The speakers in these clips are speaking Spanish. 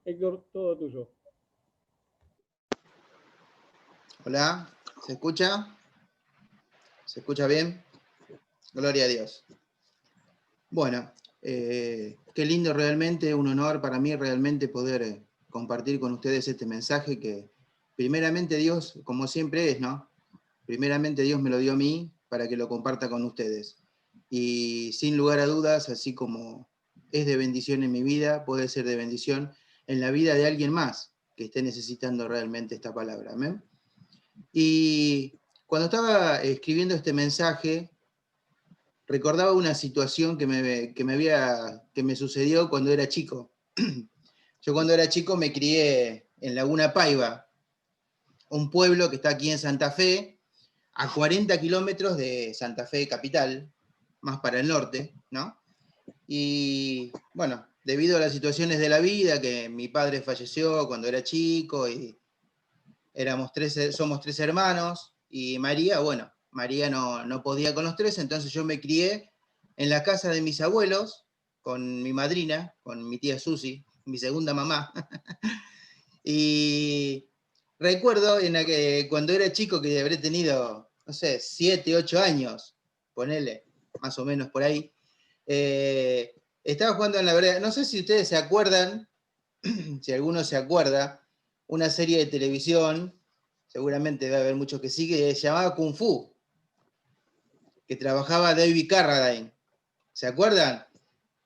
Héctor, todo tuyo. Hola, ¿se escucha? ¿Se escucha bien? Gloria a Dios. Bueno, qué lindo realmente, un honor para mí realmente poder compartir con ustedes este mensaje que primeramente Dios, como siempre es, ¿no? Primeramente Dios me lo dio a mí para que lo comparta con ustedes. Y sin lugar a dudas, así como es de bendición en mi vida, puede ser de bendición en la vida de alguien más que esté necesitando realmente esta palabra. ¿Amén? Y cuando estaba escribiendo este mensaje, recordaba una situación que me sucedió cuando era chico. Yo cuando era chico me crié en Laguna Paiva, un pueblo que está aquí en Santa Fe, a 40 kilómetros de Santa Fe capital, más para el norte, ¿no? Y bueno, debido a las situaciones de la vida, que mi padre falleció cuando era chico y somos tres hermanos, y María, bueno, María no podía con los tres, entonces yo me crié en la casa de mis abuelos, con mi madrina, con mi tía Susi, mi segunda mamá. Y recuerdo cuando era chico, que habré tenido, no sé, 7, 8 años, ponele, más o menos por ahí, estaba jugando en la vereda. No sé si ustedes se acuerdan, si alguno se acuerda, una serie de televisión, seguramente debe haber muchos que sí, que se llamaba Kung Fu, que trabajaba David Carradine. ¿Se acuerdan?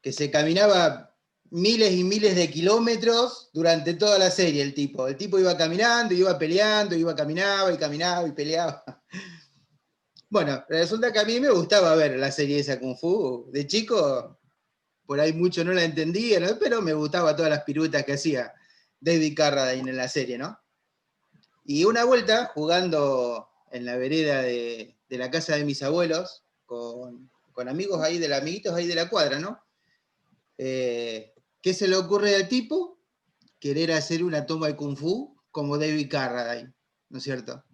Que se caminaba miles y miles de kilómetros durante toda la serie el tipo. El tipo iba caminando, iba peleando, caminaba y peleaba. Bueno, resulta que a mí me gustaba ver la serie esa Kung Fu. De chico, por ahí mucho no la entendía, ¿no? Pero me gustaba todas las piruetas que hacía David Carradine en la serie, ¿no? Y una vuelta, jugando en la vereda de la casa de mis abuelos, con amigos ahí, amiguitos ahí de la cuadra, ¿no? ¿Qué se le ocurre al tipo? Querer hacer una toma de Kung Fu como David Carradine, ¿no es cierto?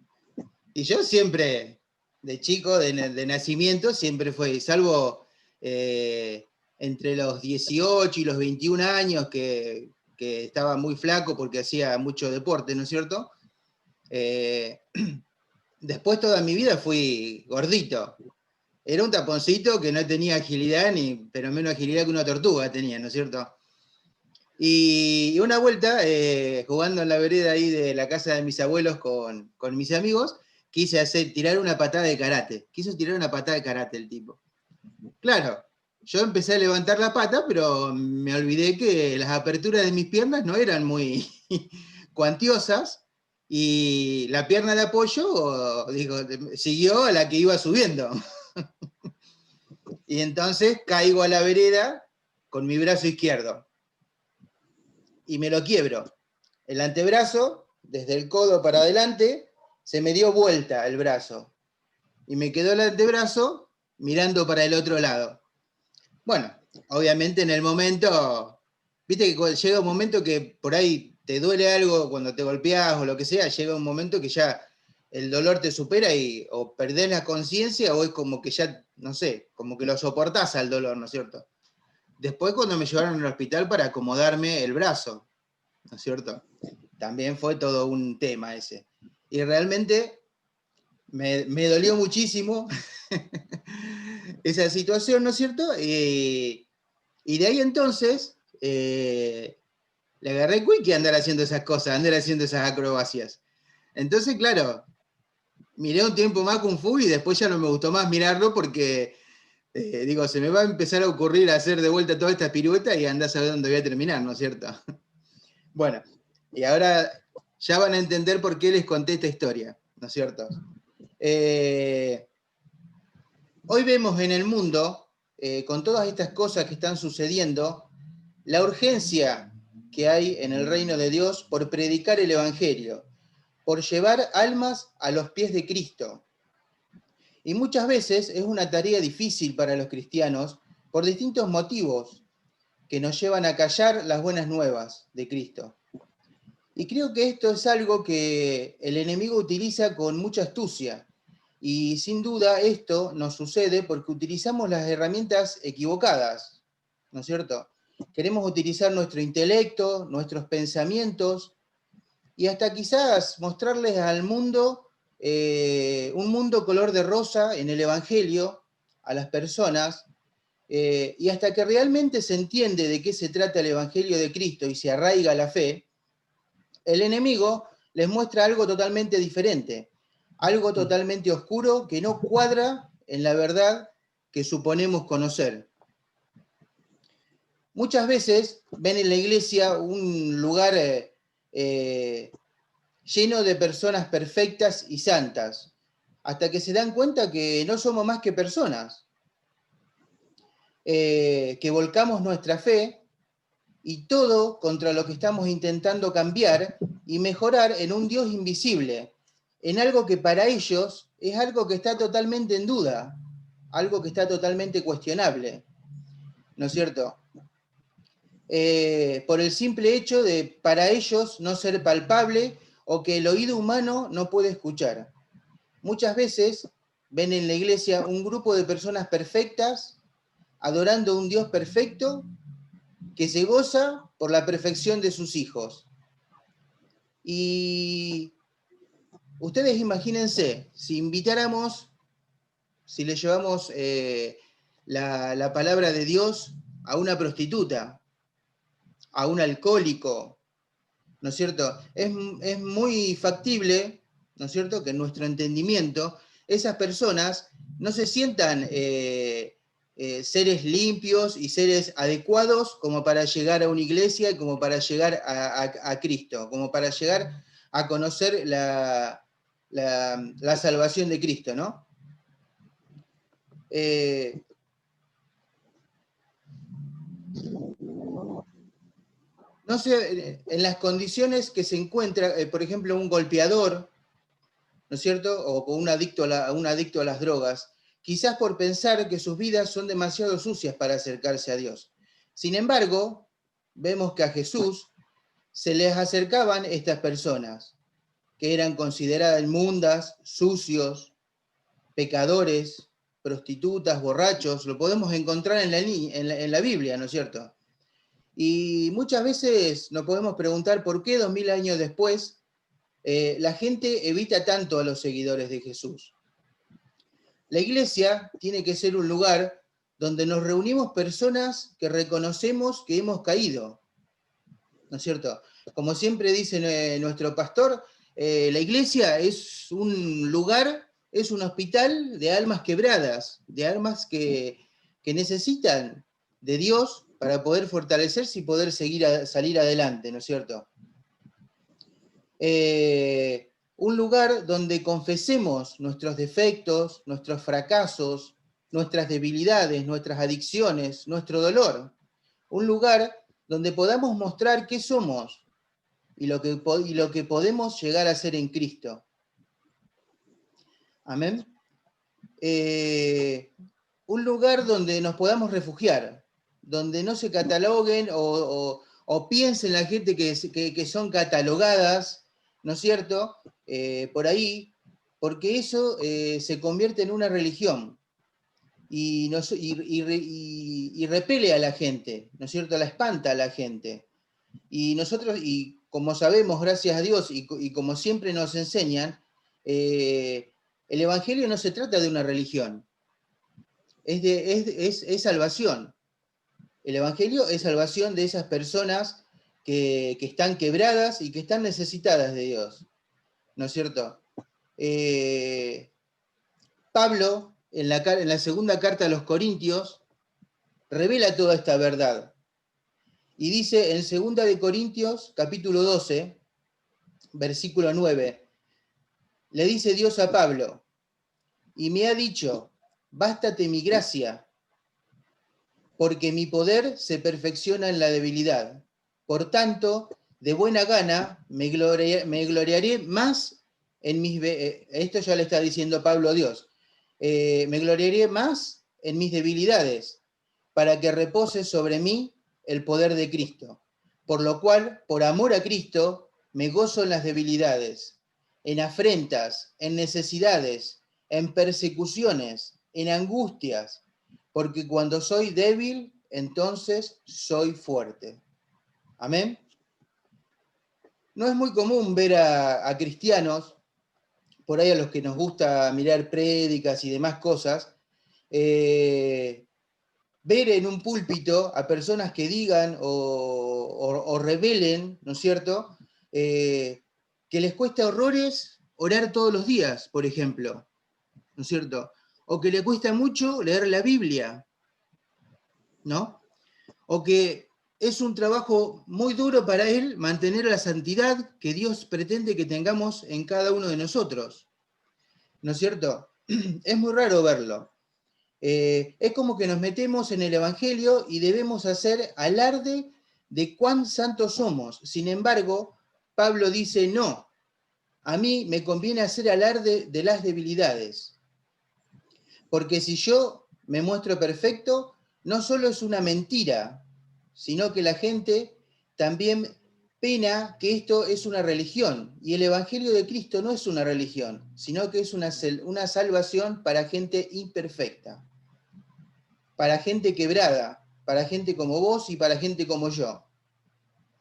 Y yo siempre, de chico, de nacimiento, siempre fue, salvo entre los 18 y los 21 años, que estaba muy flaco porque hacía mucho deporte, ¿no es cierto? Después toda mi vida fui gordito. Era un taponcito que no tenía agilidad, pero menos agilidad que una tortuga tenía, ¿no es cierto? Y una vuelta, jugando en la vereda ahí de la casa de mis abuelos con mis amigos, tirar una patada de karate. Quiso tirar una patada de karate el tipo. Claro, yo empecé a levantar la pata, pero me olvidé que las aperturas de mis piernas no eran muy cuantiosas, y la pierna de apoyo, digo, siguió a la que iba subiendo. Y entonces caigo a la vereda con mi brazo izquierdo y me lo quiebro. El antebrazo, desde el codo para adelante, se me dio vuelta el brazo y me quedó el antebrazo mirando para el otro lado. Bueno, obviamente en el momento, viste que llega un momento que por ahí te duele algo cuando te golpeás o lo que sea, llega un momento que ya el dolor te supera y o perdés la conciencia o es como que ya, no sé, como que lo soportás al dolor, ¿no es cierto? Después cuando me llevaron al hospital para acomodarme el brazo, ¿no es cierto? También fue todo un tema ese. Y realmente me dolió muchísimo esa situación, ¿no es cierto? Y de ahí entonces le agarré quick a andar haciendo esas cosas, andar haciendo esas acrobacias. Entonces, claro, miré un tiempo más Kung Fu y después ya no me gustó más mirarlo porque, digo, se me va a empezar a ocurrir hacer de vuelta toda esta pirueta y andás a ver dónde voy a terminar, ¿no es cierto? Bueno, y ahora ya van a entender por qué les conté esta historia, ¿no es cierto? Hoy vemos en el mundo, con todas estas cosas que están sucediendo, la urgencia que hay en el reino de Dios por predicar el Evangelio, por llevar almas a los pies de Cristo. Y muchas veces es una tarea difícil para los cristianos por distintos motivos que nos llevan a callar las buenas nuevas de Cristo. Y creo que esto es algo que el enemigo utiliza con mucha astucia. Y sin duda esto nos sucede porque utilizamos las herramientas equivocadas, ¿no es cierto? Queremos utilizar nuestro intelecto, nuestros pensamientos, y hasta quizás mostrarles al mundo un mundo color de rosa en el Evangelio a las personas, y hasta que realmente se entiende de qué se trata el Evangelio de Cristo y se arraiga la fe, el enemigo les muestra algo totalmente diferente, algo totalmente oscuro que no cuadra en la verdad que suponemos conocer. Muchas veces ven en la iglesia un lugar lleno de personas perfectas y santas, hasta que se dan cuenta que no somos más que personas, que volcamos nuestra fe y todo contra lo que estamos intentando cambiar y mejorar en un Dios invisible, en algo que para ellos es algo que está totalmente en duda, algo que está totalmente cuestionable, ¿no es cierto? Por el simple hecho de para ellos no ser palpable o que el oído humano no puede escuchar. Muchas veces ven en la iglesia un grupo de personas perfectas adorando a un Dios perfecto que se goza por la perfección de sus hijos. Y ustedes imagínense, si invitáramos, si le llevamos la palabra de Dios a una prostituta, a un alcohólico, ¿no es cierto? Es muy factible, ¿no es cierto?, que en nuestro entendimiento esas personas no se sientan seres limpios y seres adecuados como para llegar a una iglesia y como para llegar a Cristo, como para llegar a conocer la salvación de Cristo, ¿no? No sé, en las condiciones que se encuentra, por ejemplo, un golpeador, ¿no es cierto? O con un adicto a las drogas, quizás por pensar que sus vidas son demasiado sucias para acercarse a Dios. Sin embargo, vemos que a Jesús se les acercaban estas personas, que eran consideradas inmundas, sucios, pecadores, prostitutas, borrachos, lo podemos encontrar en la Biblia, ¿no es cierto? Y muchas veces nos podemos preguntar por qué 2000 años después la gente evita tanto a los seguidores de Jesús. La iglesia tiene que ser un lugar donde nos reunimos personas que reconocemos que hemos caído, ¿no es cierto? Como siempre dice nuestro pastor, la iglesia es un lugar, es un hospital de almas quebradas, de almas que necesitan de Dios para poder fortalecerse y poder salir adelante, ¿no es cierto? Un lugar donde confesemos nuestros defectos, nuestros fracasos, nuestras debilidades, nuestras adicciones, nuestro dolor. Un lugar donde podamos mostrar qué somos y lo que podemos llegar a ser en Cristo. Amén. Un lugar donde nos podamos refugiar, donde no se cataloguen o piensen la gente que son catalogadas, ¿no es cierto?, por ahí, porque eso se convierte en una religión y repele a la gente, ¿no es cierto?, la espanta a la gente. Y nosotros, y como sabemos, gracias a Dios, y como siempre nos enseñan, el Evangelio no se trata de una religión, es salvación. El Evangelio es salvación de esas personas que están quebradas y que están necesitadas de Dios, ¿no es cierto? Pablo, en la segunda carta a los Corintios, revela toda esta verdad. Y dice en 2 de Corintios, capítulo 12, versículo 9, le dice Dios a Pablo, y me ha dicho, bástate mi gracia, porque mi poder se perfecciona en la debilidad. Por tanto, de buena gana me gloriaré más en mis... esto ya le está diciendo Pablo a Dios. Me gloriaré más en mis debilidades, para que repose sobre mí el poder de Cristo. Por lo cual, por amor a Cristo, me gozo en las debilidades, en afrentas, en necesidades, en persecuciones, en angustias, porque cuando soy débil, entonces soy fuerte. Amén. No es muy común ver a cristianos, por ahí a los que nos gusta mirar prédicas y demás cosas, ver en un púlpito a personas que digan o revelen, ¿no es cierto?, que les cuesta horrores orar todos los días, por ejemplo, ¿no es cierto? O que le cuesta mucho leer la Biblia, ¿no? O que es un trabajo muy duro para él mantener la santidad que Dios pretende que tengamos en cada uno de nosotros, ¿no es cierto? Es muy raro verlo. Es como que nos metemos en el Evangelio y debemos hacer alarde de cuán santos somos. Sin embargo, Pablo dice, no, a mí me conviene hacer alarde de las debilidades. Porque si yo me muestro perfecto, no solo es una mentira, sino que la gente también pena que esto es una religión. Y el Evangelio de Cristo no es una religión, sino que es una salvación para gente imperfecta, para gente quebrada, para gente como vos y para gente como yo,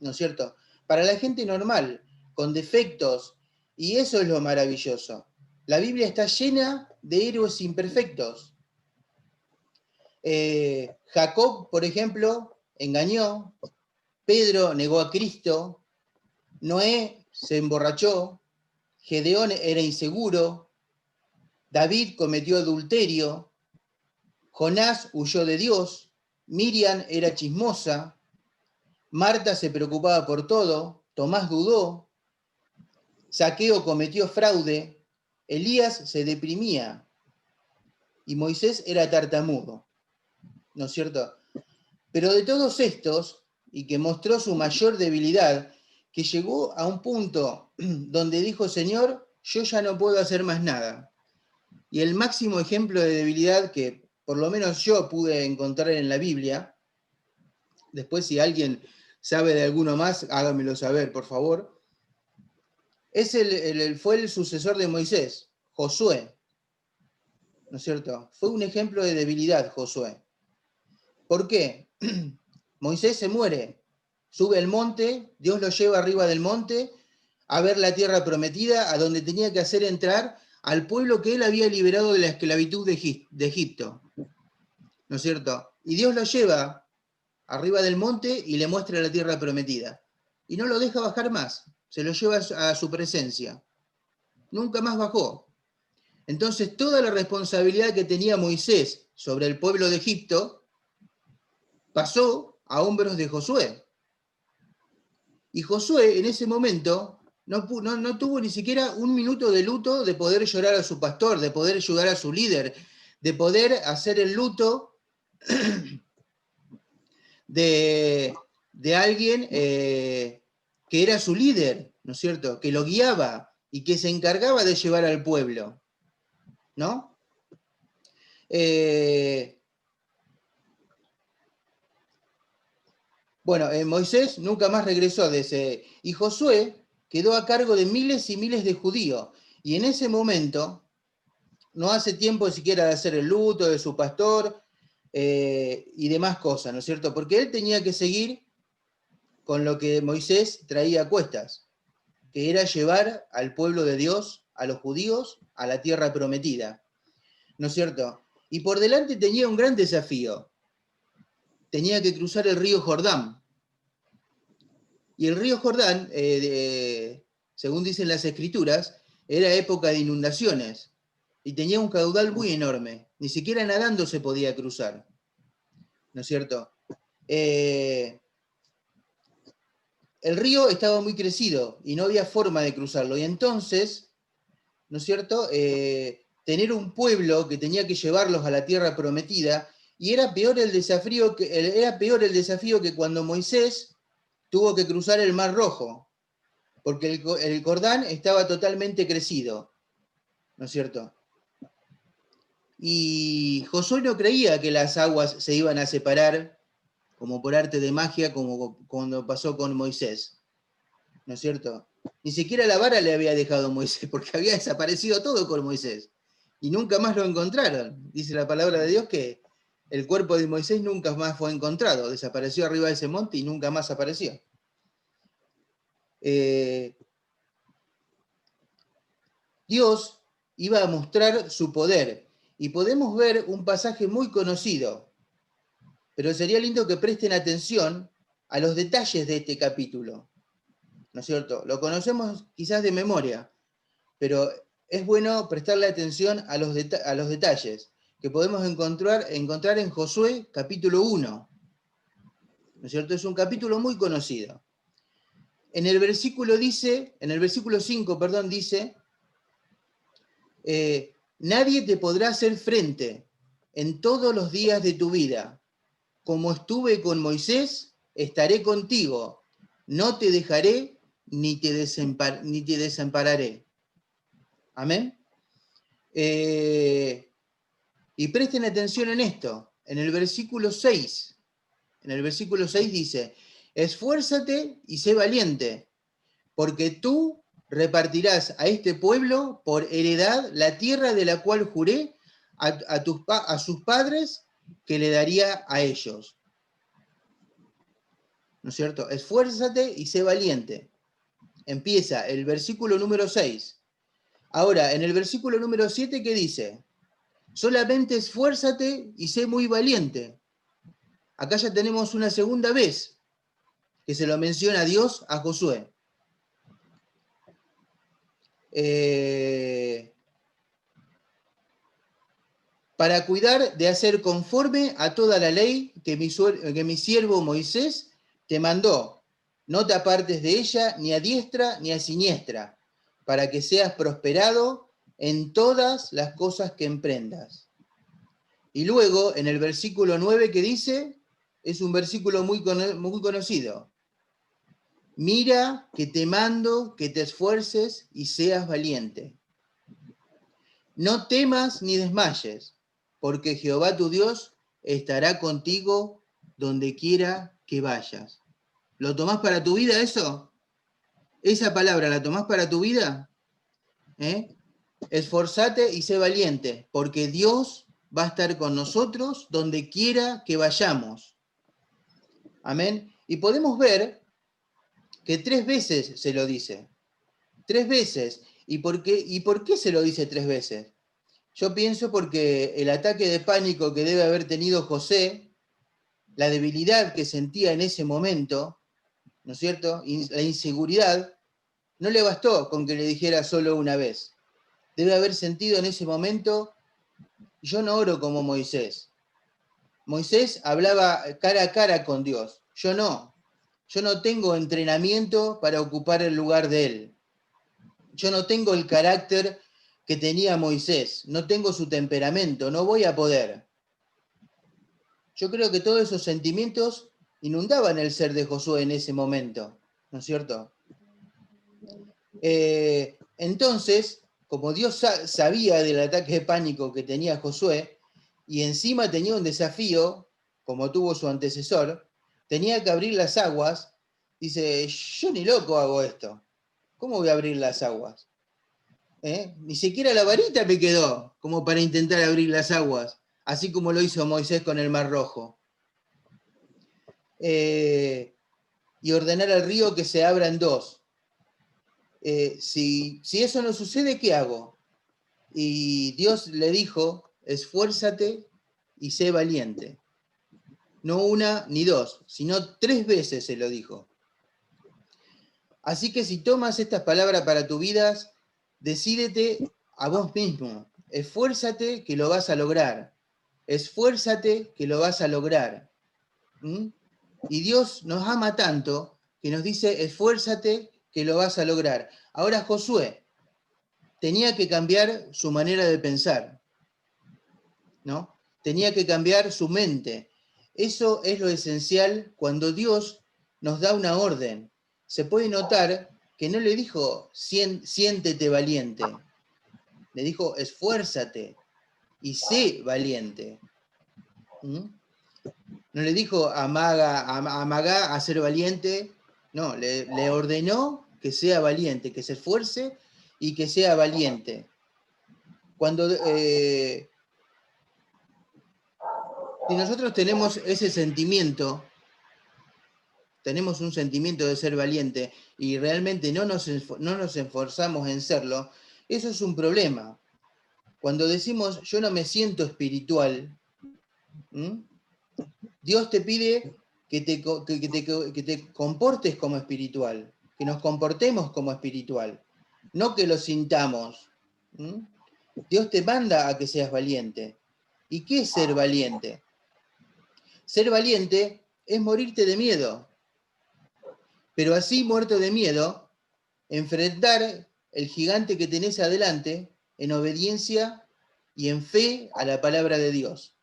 ¿no es cierto? Para la gente normal, con defectos, y eso es lo maravilloso. La Biblia está llena de héroes imperfectos. Jacob, por ejemplo, engañó, Pedro negó a Cristo, Noé se emborrachó, Gedeón era inseguro, David cometió adulterio, Jonás huyó de Dios, Miriam era chismosa, Marta se preocupaba por todo, Tomás dudó, Zaqueo cometió fraude, Elías se deprimía y Moisés era tartamudo, ¿no es cierto? Pero de todos estos, y que mostró su mayor debilidad, que llegó a un punto donde dijo, Señor, yo ya no puedo hacer más nada. Y el máximo ejemplo de debilidad que por lo menos yo pude encontrar en la Biblia, después si alguien sabe de alguno más, hágamelo saber, por favor, fue el sucesor de Moisés, Josué, ¿no es cierto? Fue un ejemplo de debilidad, Josué. ¿Por qué? Moisés se muere, sube al monte, Dios lo lleva arriba del monte a ver la tierra prometida, a donde tenía que hacer entrar al pueblo que él había liberado de la esclavitud de Egipto, ¿no es cierto? Y Dios lo lleva arriba del monte y le muestra la tierra prometida. Y no lo deja bajar más, se lo lleva a su presencia. Nunca más bajó. Entonces toda la responsabilidad que tenía Moisés sobre el pueblo de Egipto pasó a hombros de Josué. Y Josué en ese momento no tuvo ni siquiera un minuto de luto de poder llorar a su pastor, de poder ayudar a su líder, de poder hacer el luto de alguien que era su líder, ¿no es cierto? Que lo guiaba y que se encargaba de llevar al pueblo, ¿no? Bueno, Moisés nunca más regresó de ese... Y Josué quedó a cargo de miles y miles de judíos. Y en ese momento, no hace tiempo siquiera de hacer el luto de su pastor y demás cosas, ¿no es cierto? Porque él tenía que seguir con lo que Moisés traía a cuestas, que era llevar al pueblo de Dios, a los judíos, a la tierra prometida, ¿no es cierto? Y por delante tenía un gran desafío. Tenía que cruzar el río Jordán. Y el río Jordán, según dicen las escrituras, era época de inundaciones y tenía un caudal muy enorme. Ni siquiera nadando se podía cruzar, ¿no es cierto? El río estaba muy crecido y no había forma de cruzarlo. Y entonces, ¿no es cierto? Tener un pueblo que tenía que llevarlos a la tierra prometida, y era peor el desafío que cuando Moisés tuvo que cruzar el Mar Rojo, porque el Jordán estaba totalmente crecido, ¿no es cierto? Y Josué no creía que las aguas se iban a separar, como por arte de magia, como cuando pasó con Moisés, ¿no es cierto? Ni siquiera la vara le había dejado Moisés, porque había desaparecido todo con Moisés, y nunca más lo encontraron. Dice la palabra de Dios que el cuerpo de Moisés nunca más fue encontrado, desapareció arriba de ese monte y nunca más apareció. Dios iba a mostrar su poder, y podemos ver un pasaje muy conocido, pero sería lindo que presten atención a los detalles de este capítulo, ¿no es cierto? Lo conocemos quizás de memoria, pero es bueno prestarle atención a los detalles que podemos encontrar en Josué capítulo 1, ¿no es cierto? Es un capítulo muy conocido. En el versículo 5, perdón, dice, nadie te podrá hacer frente en todos los días de tu vida. Como estuve con Moisés, estaré contigo. No te dejaré ni te desampararé. Amén. Y presten atención en esto. En el versículo 6 dice, esfuérzate y sé valiente, porque tú repartirás a este pueblo por heredad la tierra de la cual juré a sus padres que le daría a ellos. ¿No es cierto? Esfuérzate y sé valiente. Empieza el versículo número 6. Ahora, en el versículo número 7, ¿qué dice? Solamente esfuérzate y sé muy valiente. Acá ya tenemos una segunda vez que se lo menciona Dios a Josué. Para cuidar de hacer conforme a toda la ley que mi siervo Moisés te mandó. No te apartes de ella ni a diestra ni a siniestra, para que seas prosperado en todas las cosas que emprendas. Y luego, en el versículo 9 que dice, es un versículo muy conocido. Mira que te mando que te esfuerces y seas valiente. No temas ni desmayes, porque Jehová tu Dios estará contigo donde quiera que vayas. ¿Lo tomás para tu vida eso? ¿Esa palabra la tomás para tu vida? Esforzate y sé valiente, porque Dios va a estar con nosotros donde quiera que vayamos. Amén. Y podemos ver que 3 veces se lo dice. 3 veces. ¿Y por qué se lo dice 3 veces? Yo pienso porque el ataque de pánico que debe haber tenido José, la debilidad que sentía en ese momento, ¿no es cierto? La inseguridad, no le bastó con que le dijera solo una vez. Debe haber sentido en ese momento, yo no oro como Moisés. Moisés hablaba cara a cara con Dios. Yo no. Yo no tengo entrenamiento para ocupar el lugar de él. Yo no tengo el carácter que tenía Moisés. No tengo su temperamento. No voy a poder. Yo creo que todos esos sentimientos inundaban el ser de Josué en ese momento, ¿no es cierto? Entonces, como Dios sabía del ataque de pánico que tenía Josué, y encima tenía un desafío, como tuvo su antecesor, tenía que abrir las aguas, dice, yo ni loco hago esto. ¿Cómo voy a abrir las aguas? Ni siquiera la varita me quedó como para intentar abrir las aguas, así como lo hizo Moisés con el Mar Rojo. Y ordenar al río que se abra en 2. Si eso no sucede, ¿qué hago? Y Dios le dijo, esfuérzate y sé valiente. No 1 ni 2, sino 3 veces se lo dijo. Así que si tomas estas palabras para tu vida, decídete a vos mismo. Esfuérzate que lo vas a lograr. Esfuérzate que lo vas a lograr. Y Dios nos ama tanto que nos dice, esfuérzate que lo vas a lograr. Ahora Josué tenía que cambiar su manera de pensar, ¿no? Tenía que cambiar su mente. Eso es lo esencial cuando Dios nos da una orden. Se puede notar que no le dijo, siéntete valiente. Le dijo, esfuérzate y sé valiente. No le dijo, amagá a ser valiente. No, le ordenó que sea valiente, que se esfuerce y que sea valiente. Cuando Si nosotros tenemos ese sentimiento, tenemos un sentimiento de ser valiente y realmente no nos esforzamos en serlo, eso es un problema. Cuando decimos yo no me siento espiritual, ¿m? Dios te pide que te comportes como espiritual, que nos comportemos como espiritual, no que lo sintamos. ¿M? Dios te manda a que seas valiente. ¿Y qué es ser valiente? Ser valiente es morirte de miedo, pero así muerto de miedo, enfrentar el gigante que tenés adelante en obediencia y en fe a la palabra de Dios.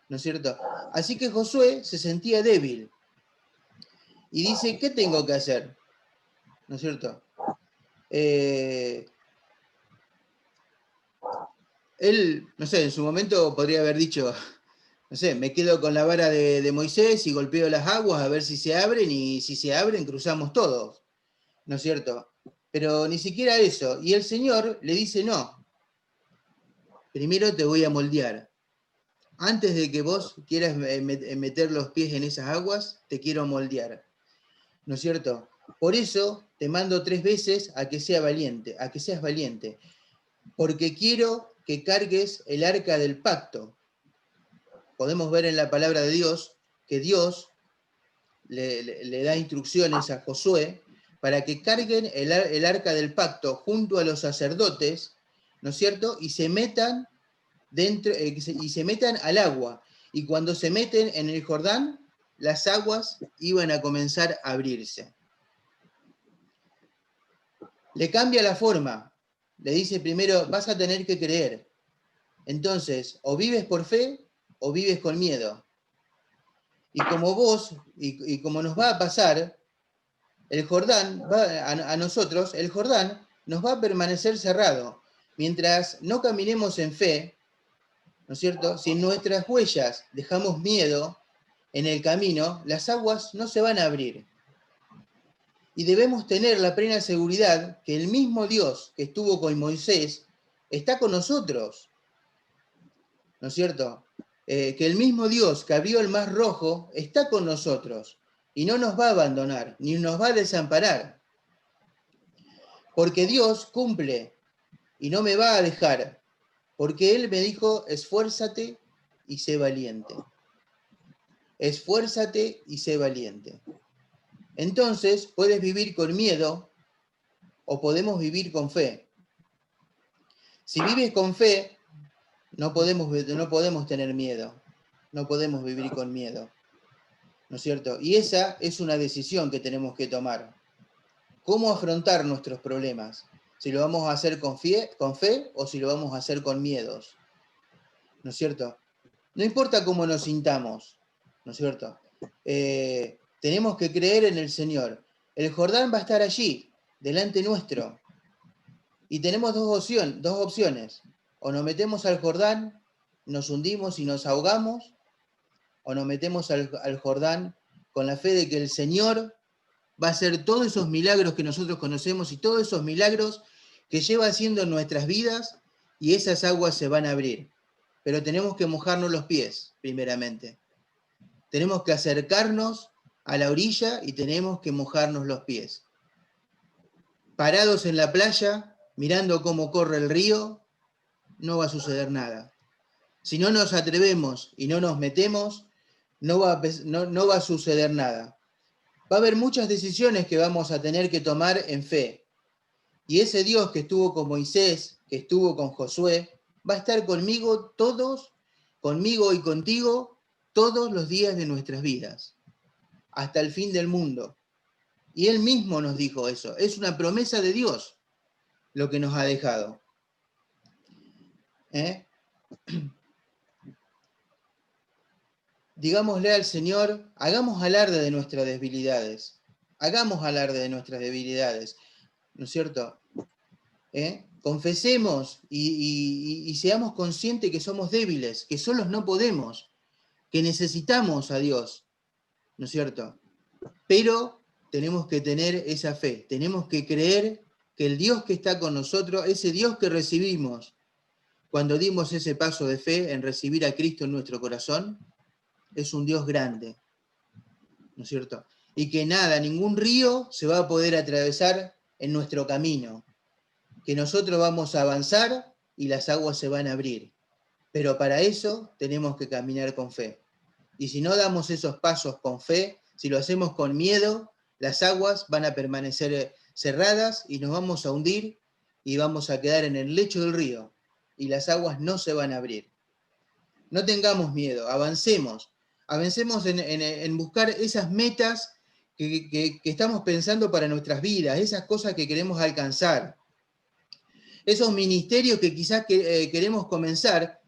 ¿No es cierto? Así que Josué se sentía débil y dice, ¿qué tengo que hacer? ¿No es cierto? Él, no sé, en su momento podría haber dicho, no sé, me quedo con la vara de Moisés y golpeo las aguas a ver si se abren, y si se abren cruzamos todos, ¿no es cierto? Pero ni siquiera eso. Y el Señor le dice, no, primero te voy a moldear. Antes de que vos quieras meter los pies en esas aguas, te quiero moldear, ¿no es cierto? Por eso te mando 3 veces a que seas valiente, porque quiero que cargues el arca del pacto. Podemos ver en la palabra de Dios que Dios le da instrucciones a Josué para que carguen el arca del pacto junto a los sacerdotes, ¿no es cierto? Y se metan dentro, y se metan al agua. Y cuando se meten en el Jordán, las aguas iban a comenzar a abrirse. Le cambia la forma. Le dice primero, vas a tener que creer. Entonces, o vives por fe o vives con miedo. Y como vos, y como nos va a pasar, el Jordán, a nosotros, el Jordán nos va a permanecer cerrado. Mientras no caminemos en fe, ¿no es cierto? Si en nuestras huellas dejamos miedo en el camino, las aguas no se van a abrir. Y debemos tener la plena seguridad que el mismo Dios que estuvo con Moisés está con nosotros, ¿no es cierto? Que el mismo Dios que abrió el mar rojo está con nosotros y no nos va a abandonar, ni nos va a desamparar. Porque Dios cumple y no me va a dejar, porque Él me dijo, esfuérzate y sé valiente. Esfuérzate y sé valiente. Entonces puedes vivir con miedo o podemos vivir con fe. Si vives con fe, no podemos tener miedo, no podemos vivir con miedo, ¿no es cierto? Y esa es una decisión que tenemos que tomar. ¿Cómo afrontar nuestros problemas? Si lo vamos a hacer con fe o si lo vamos a hacer con miedos, ¿no es cierto? No importa cómo nos sintamos, ¿no es cierto? Tenemos que creer en el Señor. El Jordán va a estar allí, delante nuestro. Y tenemos dos opciones. O nos metemos al Jordán, nos hundimos y nos ahogamos, o nos metemos al Jordán con la fe de que el Señor va a hacer todos esos milagros que nosotros conocemos y todos esos milagros que lleva haciendo en nuestras vidas, y esas aguas se van a abrir. Pero tenemos que mojarnos los pies, primeramente. Tenemos que acercarnos a la orilla y tenemos que mojarnos los pies. Parados en la playa, mirando cómo corre el río, no va a suceder nada. Si no nos atrevemos y no nos metemos, no va a suceder nada. Va a haber muchas decisiones que vamos a tener que tomar en fe. Y ese Dios que estuvo con Moisés, que estuvo con Josué, va a estar conmigo y contigo, todos los días de nuestras vidas, hasta el fin del mundo. Y Él mismo nos dijo eso. Es una promesa de Dios lo que nos ha dejado. Digámosle al Señor, hagamos alarde de nuestras debilidades. Hagamos alarde de nuestras debilidades, ¿no es cierto? Confesemos y seamos conscientes que somos débiles, que solos no podemos, que necesitamos a Dios, ¿no es cierto? Pero tenemos que tener esa fe, tenemos que creer que el Dios que está con nosotros, ese Dios que recibimos, cuando dimos ese paso de fe en recibir a Cristo en nuestro corazón, es un Dios grande, ¿no es cierto? Y que nada, ningún río se va a poder atravesar en nuestro camino, que nosotros vamos a avanzar y las aguas se van a abrir. Pero para eso tenemos que caminar con fe. Y si no damos esos pasos con fe, si lo hacemos con miedo, las aguas van a permanecer cerradas y nos vamos a hundir y vamos a quedar en el lecho del río y las aguas no se van a abrir. No tengamos miedo, avancemos en buscar esas metas que estamos pensando para nuestras vidas, esas cosas que queremos alcanzar, esos ministerios que quizás queremos comenzar,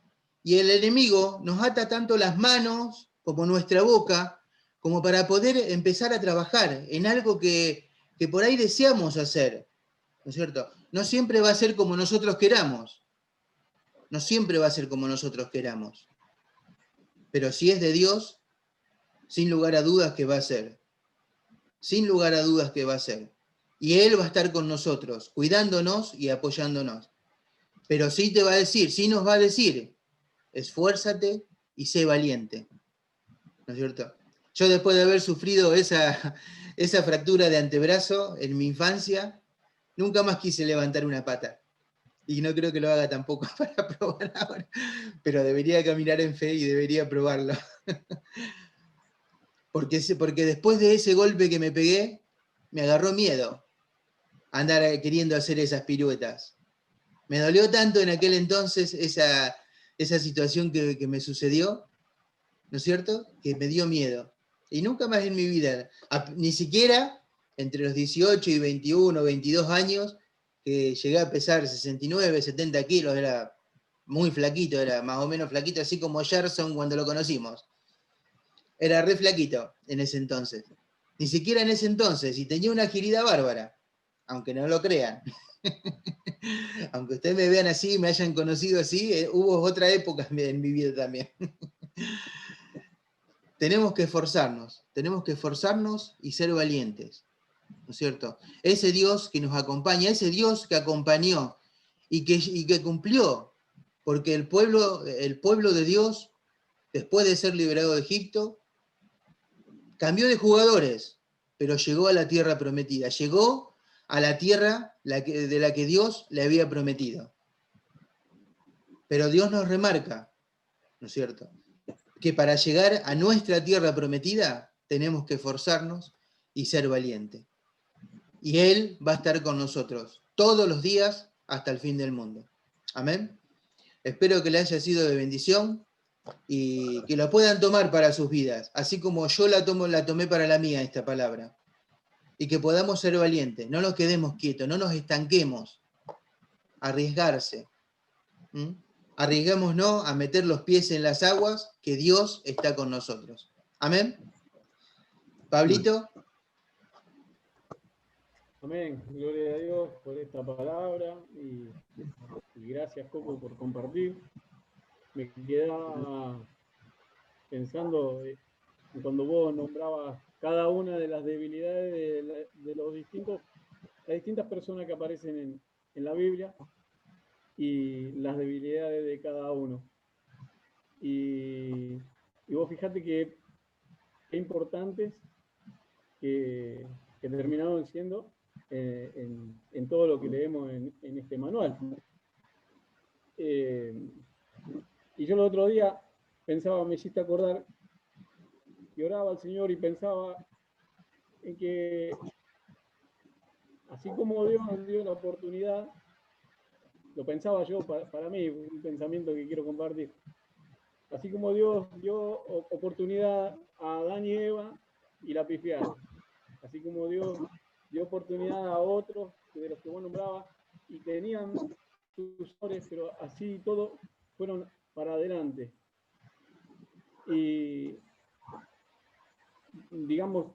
y el enemigo nos ata tanto las manos como nuestra boca, como para poder empezar a trabajar en algo que por ahí deseamos hacer, ¿no es cierto? No siempre va a ser como nosotros queramos, no siempre va a ser como nosotros queramos, pero si es de Dios, sin lugar a dudas que va a ser, sin lugar a dudas que va a ser. Y Él va a estar con nosotros, cuidándonos y apoyándonos. Pero sí te va a decir, sí nos va a decir, esfuérzate y sé valiente, ¿no es cierto? Yo después de haber sufrido esa fractura de antebrazo en mi infancia, nunca más quise levantar una pata. Y no creo que lo haga tampoco para probar ahora, pero debería caminar en fe y debería probarlo. Porque después de ese golpe que me pegué, me agarró miedo andar queriendo hacer esas piruetas. Me dolió tanto en aquel entonces esa situación que me sucedió, ¿no es cierto? Que me dio miedo. Y nunca más en mi vida, ni siquiera entre los 18 y 21, 22 años, que llegué a pesar 69, 70 kilos, era muy flaquito, era más o menos flaquito, así como Gerson cuando lo conocimos. Era re flaquito en ese entonces. Ni siquiera en ese entonces, y tenía una agilidad bárbara, aunque no lo crean. Aunque ustedes me vean así, me hayan conocido así, hubo otra época en mi vida también. Tenemos que esforzarnos y ser valientes, ¿no es cierto? Ese Dios que nos acompaña, ese Dios que acompañó y que cumplió, porque el pueblo de Dios, después de ser liberado de Egipto, cambió de jugadores, pero llegó a la tierra prometida, llegó a la tierra de la que Dios le había prometido. Pero Dios nos remarca, ¿no es cierto?, que para llegar a nuestra tierra prometida tenemos que esforzarnos y ser valientes. Y Él va a estar con nosotros todos los días hasta el fin del mundo. Amén. Espero que le haya sido de bendición y que lo puedan tomar para sus vidas, así como yo la tomé para la mía esta palabra. Y que podamos ser valientes, no nos quedemos quietos, no nos estanquemos, arriesgarse. Arriesguémonos a meter los pies en las aguas, que Dios está con nosotros. Amén. Pablito. Amén. Gloria a Dios por esta palabra y gracias, Coco, por compartir. Me quedaba pensando cuando vos nombrabas cada una de las debilidades de las distintas personas que aparecen en la Biblia y las debilidades de cada uno. Y vos fijate que importantes que terminaron siendo en todo lo que leemos en este manual. Y yo el otro día pensaba, me hiciste acordar, y oraba al Señor y pensaba en que así como Dios nos dio la oportunidad, lo pensaba yo para mí, un pensamiento que quiero compartir, así como Dios dio oportunidad a Adán y Eva y la pifiaron, así como Dios dio oportunidad a otros de los que vos nombrabas y tenían sus errores, pero así todo fueron para adelante. Y digamos,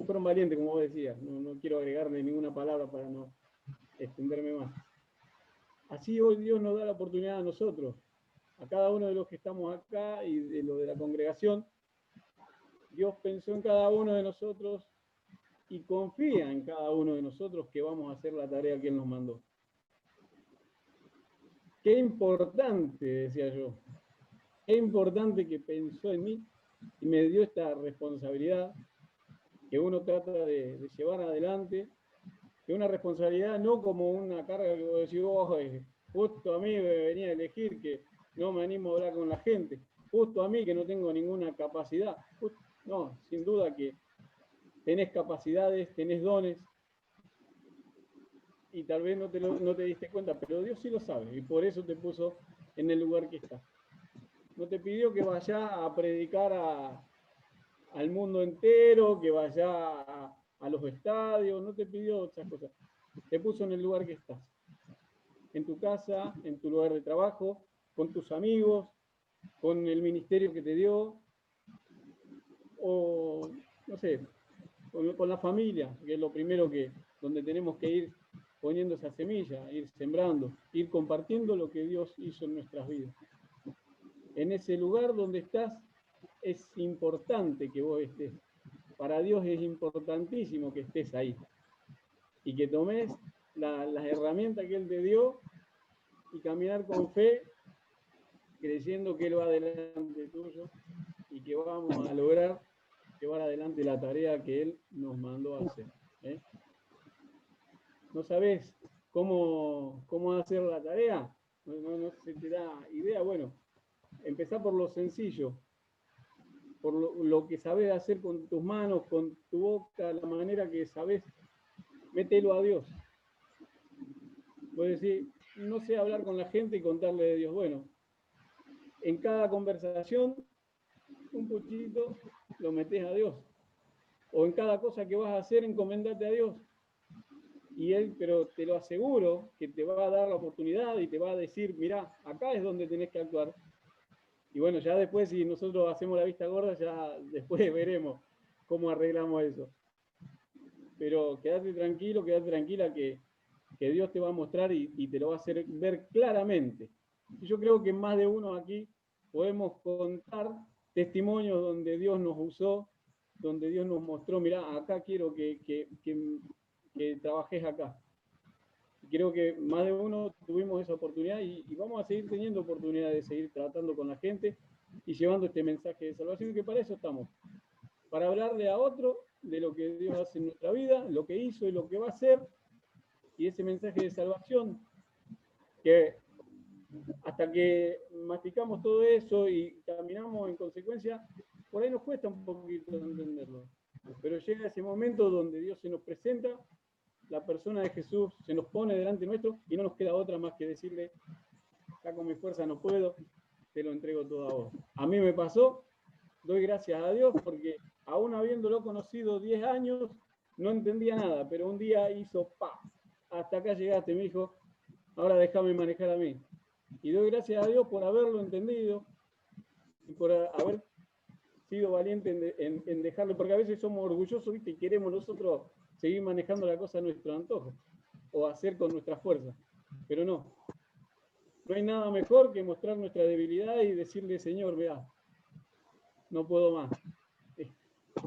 fueron valientes, como vos decías, no quiero agregarle ninguna palabra para no extenderme más. Así hoy Dios nos da la oportunidad a nosotros, a cada uno de los que estamos acá y de lo de la congregación. Dios pensó en cada uno de nosotros y confía en cada uno de nosotros que vamos a hacer la tarea que Él nos mandó. qué importante, decía yo, qué importante que pensó en mí y me dio esta responsabilidad que uno trata de llevar adelante, que una responsabilidad no como una carga que vos decís, oh, justo a mí me venía a elegir que no me animo a hablar con la gente, justo a mí que no tengo ninguna capacidad. No, sin duda que tenés capacidades, tenés dones, y tal vez no te diste cuenta, pero Dios sí lo sabe, y por eso te puso en el lugar que estás. No te pidió que vayas a predicar al mundo entero, que vayas a los estadios, no te pidió otras cosas. Te puso en el lugar que estás. En tu casa, en tu lugar de trabajo, con tus amigos, con el ministerio que te dio, o no sé, con la familia, que es lo primero donde tenemos que ir poniendo esa semilla, ir sembrando, ir compartiendo lo que Dios hizo en nuestras vidas. En ese lugar donde estás es importante que vos estés. Para Dios es importantísimo que estés ahí y que tomes las herramientas que Él te dio y caminar con fe, creyendo que Él va delante tuyo y que vamos a lograr llevar adelante la tarea que Él nos mandó a hacer. ¿No sabés cómo hacer la tarea? No se te da idea. Bueno, empezá por lo sencillo, por lo que sabés hacer con tus manos, con tu boca, la manera que sabés, mételo a Dios. Puedes decir, no sé hablar con la gente y contarle de Dios. Bueno, en cada conversación, un poquito lo metés a Dios. O en cada cosa que vas a hacer, encomendate a Dios. Y Él, pero te lo aseguro, que te va a dar la oportunidad y te va a decir, mirá, acá es donde tenés que actuar. Y bueno, ya después, si nosotros hacemos la vista gorda, ya después veremos cómo arreglamos eso. Pero quédate tranquilo, quédate tranquila que Dios te va a mostrar y te lo va a hacer ver claramente. Y yo creo que más de uno aquí podemos contar testimonios donde Dios nos usó, donde Dios nos mostró, mirá, acá quiero que trabajes acá. Creo que más de uno tuvimos esa oportunidad y vamos a seguir teniendo oportunidad de seguir tratando con la gente y llevando este mensaje de salvación, que para eso estamos, para hablarle a otro de lo que Dios hace en nuestra vida, lo que hizo y lo que va a hacer, y ese mensaje de salvación, que hasta que masticamos todo eso y caminamos en consecuencia, por ahí nos cuesta un poquito entenderlo, pero llega ese momento donde Dios se nos presenta, la persona de Jesús se nos pone delante nuestro y no nos queda otra más que decirle, acá con mi fuerza no puedo, te lo entrego todo a vos. A mí me pasó, doy gracias a Dios porque aún habiéndolo conocido 10 años, no entendía nada, pero un día hizo ¡pa! Hasta acá llegaste, me dijo, ahora déjame manejar a mí. Y doy gracias a Dios por haberlo entendido y por haber sido valiente en dejarlo, porque a veces somos orgullosos, ¿viste? Y queremos nosotros seguir manejando la cosa a nuestro antojo o hacer con nuestra fuerza, pero no hay nada mejor que mostrar nuestra debilidad y decirle, Señor, vea, no puedo más,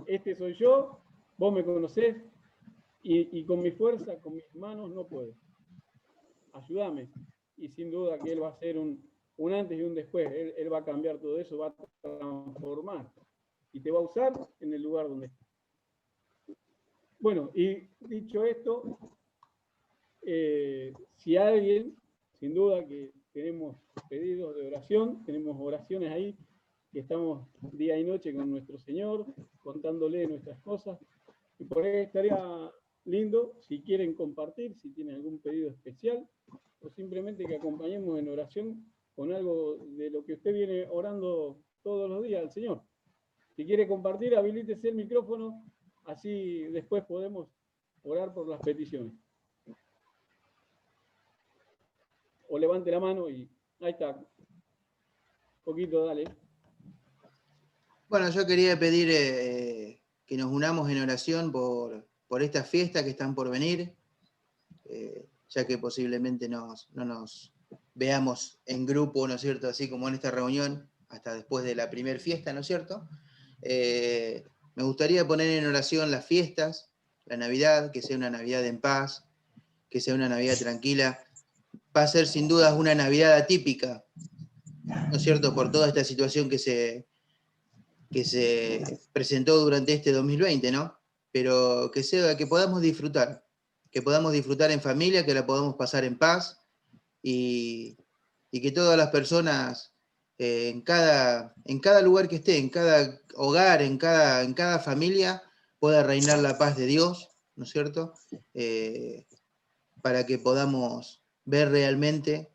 este soy yo, vos me conocés y con mi fuerza, con mis manos no puedo, ayúdame. Y sin duda que Él va a hacer un antes y un después, él va a cambiar todo eso, va a transformar y te va a usar en el lugar donde estás. Bueno, y dicho esto, si alguien, sin duda que tenemos pedidos de oración, tenemos oraciones ahí, que estamos día y noche con nuestro Señor, contándole nuestras cosas, y por ahí estaría lindo, si quieren compartir, si tienen algún pedido especial, o simplemente que acompañemos en oración con algo de lo que usted viene orando todos los días al Señor. Si quiere compartir, habilítese el micrófono, así después podemos orar por las peticiones. O levante la mano y ahí está. Un poquito, dale. Bueno, yo quería pedir que nos unamos en oración por estas fiestas que están por venir, ya que posiblemente no nos veamos en grupo, ¿no es cierto? Así como en esta reunión, hasta después de la primera fiesta, ¿no es cierto? Me gustaría poner en oración las fiestas, la Navidad, que sea una Navidad en paz, que sea una Navidad tranquila, va a ser sin duda una Navidad atípica, ¿no es cierto?, por toda esta situación que se presentó durante este 2020, ¿no? Pero que podamos disfrutar en familia, que la podamos pasar en paz y que todas las personas en cada lugar que esté, en cada hogar, en cada familia, pueda reinar la paz de Dios, ¿no es cierto? Para que podamos ver realmente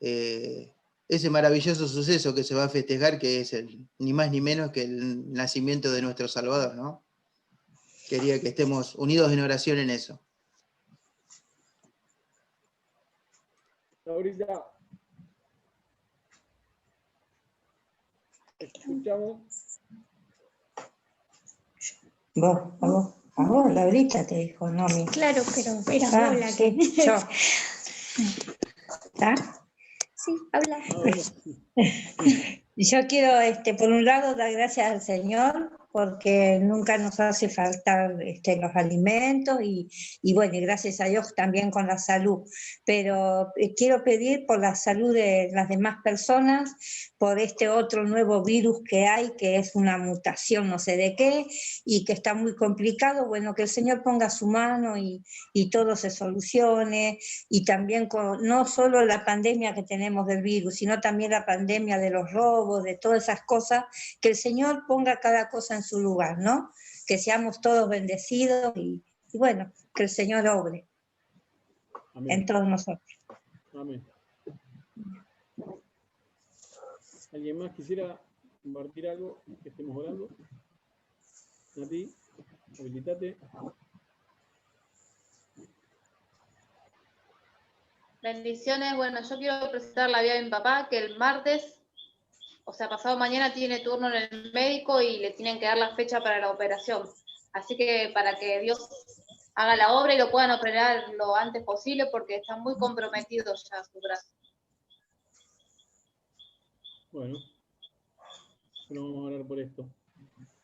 ese maravilloso suceso que se va a festejar, que es ni más ni menos que el nacimiento de nuestro Salvador, ¿no? Quería que estemos unidos en oración en eso. Ahorita escuchamos. Vos, Laurita te dijo, no, mi. Claro, pero era vos la que. Yo. ¿Está? Sí, habla. Yo quiero, por un lado, dar gracias al Señor, porque nunca nos hace faltar los alimentos y bueno, y gracias a Dios también con la salud. Pero quiero pedir por la salud de las demás personas, por este otro nuevo virus que hay, que es una mutación no sé de qué, y que está muy complicado. Bueno, que el Señor ponga su mano y todo se solucione, y también no solo la pandemia que tenemos del virus, sino también la pandemia de los robos, de todas esas cosas, que el Señor ponga cada cosa en su lugar, ¿no? Que seamos todos bendecidos y bueno, que el Señor obre. Amén. En todos nosotros. Amén. ¿Alguien más quisiera compartir algo que estemos orando? Nati, habilitate. Bendiciones. Bueno, yo quiero presentar la vida de mi papá, que el martes, o sea, pasado mañana, tiene turno en el médico y le tienen que dar la fecha para la operación. Así que para que Dios haga la obra y lo puedan operar lo antes posible, porque está muy comprometido ya su brazo. Bueno, vamos a orar por esto.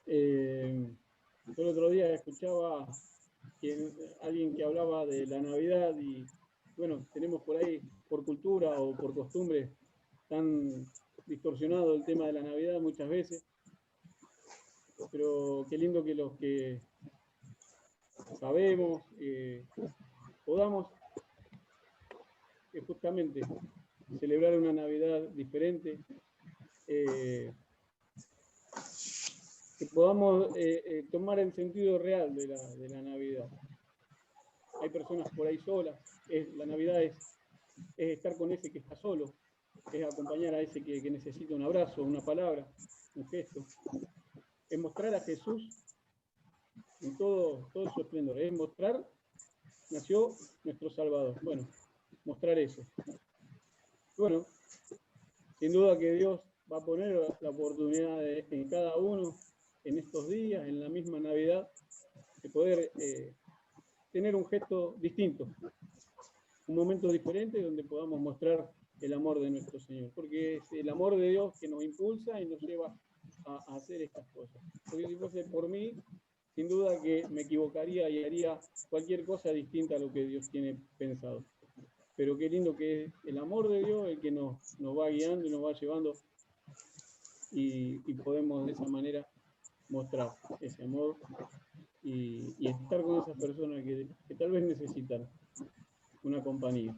Yo el otro día escuchaba alguien que hablaba de la Navidad y bueno, tenemos por ahí, por cultura o por costumbre, tan distorsionado el tema de la Navidad muchas veces, pero qué lindo que los que sabemos podamos justamente celebrar una Navidad diferente, que podamos tomar el sentido real de la Navidad. Hay personas por ahí solas. La Navidad es estar con ese que está solo, es acompañar a ese que necesita un abrazo, una palabra, un gesto. Es mostrar a Jesús en todo su esplendor. Es mostrar, nació nuestro Salvador. Bueno, mostrar eso. Bueno, sin duda que Dios va a poner la oportunidad en cada uno, en estos días, en la misma Navidad, de poder tener un gesto distinto, un momento diferente donde podamos mostrar el amor de nuestro Señor, porque es el amor de Dios que nos impulsa y nos lleva a hacer estas cosas. Porque si fuese por mí, sin duda que me equivocaría y haría cualquier cosa distinta a lo que Dios tiene pensado. Pero qué lindo que es el amor de Dios el que nos va guiando y nos va llevando y podemos de esa manera mostrar ese amor y estar con esas personas que tal vez necesitan una compañía.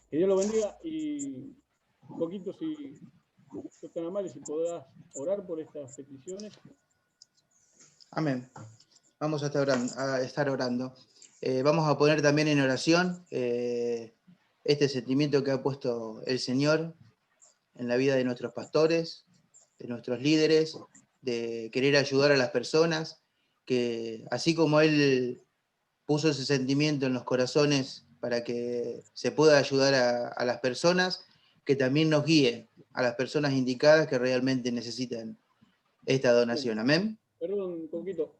Que Dios lo bendiga y un poquito, si sos tan amable, si podrás orar por estas peticiones. Amén. Vamos a estar orando. Vamos a poner también en oración este sentimiento que ha puesto el Señor en la vida de nuestros pastores, de nuestros líderes, de querer ayudar a las personas, que así como Él puso ese sentimiento en los corazones para que se pueda ayudar a las personas, que también nos guíe a las personas indicadas que realmente necesitan esta donación. Amén. Perdón, un poquito.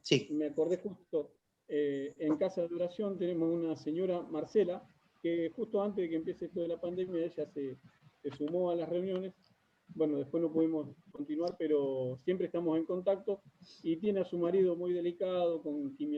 Sí. Me acordé justo, en Casa de Oración tenemos una señora, Marcela, que justo antes de que empiece esto de la pandemia, ella se sumó a las reuniones. Bueno, después no pudimos continuar, pero siempre estamos en contacto y tiene a su marido muy delicado, con quimioterapia